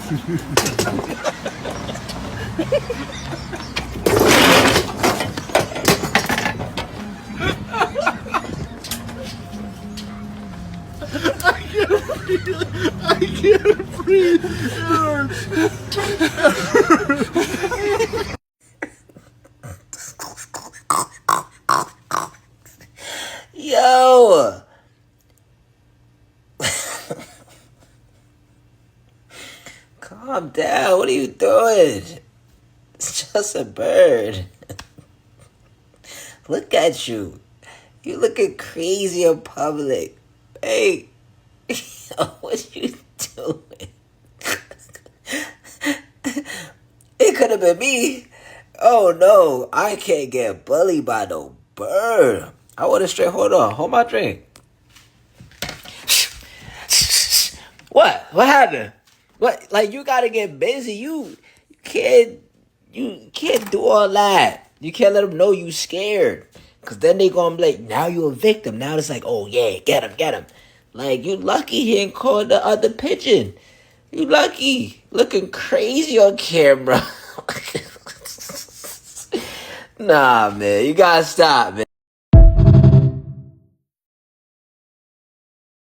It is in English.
I can't breathe. It hurts. Yo! Calm down. What are you doing? It's just a bird. Look at you. You looking crazy in public. Hey, what you doing? It could have been me. Oh no, I can't get bullied by no bird. I would have straight. Hold on, hold my drink. What? What happened? What? Like you gotta get busy. Can't. You can't do all that. You can't let them know you scared. Cause then they gonna be like, now you a victim. Now it's like, oh yeah, get him, get him. Like you lucky he ain't called the other pigeon. You lucky. Looking crazy on camera. Nah, man, you gotta stop, man.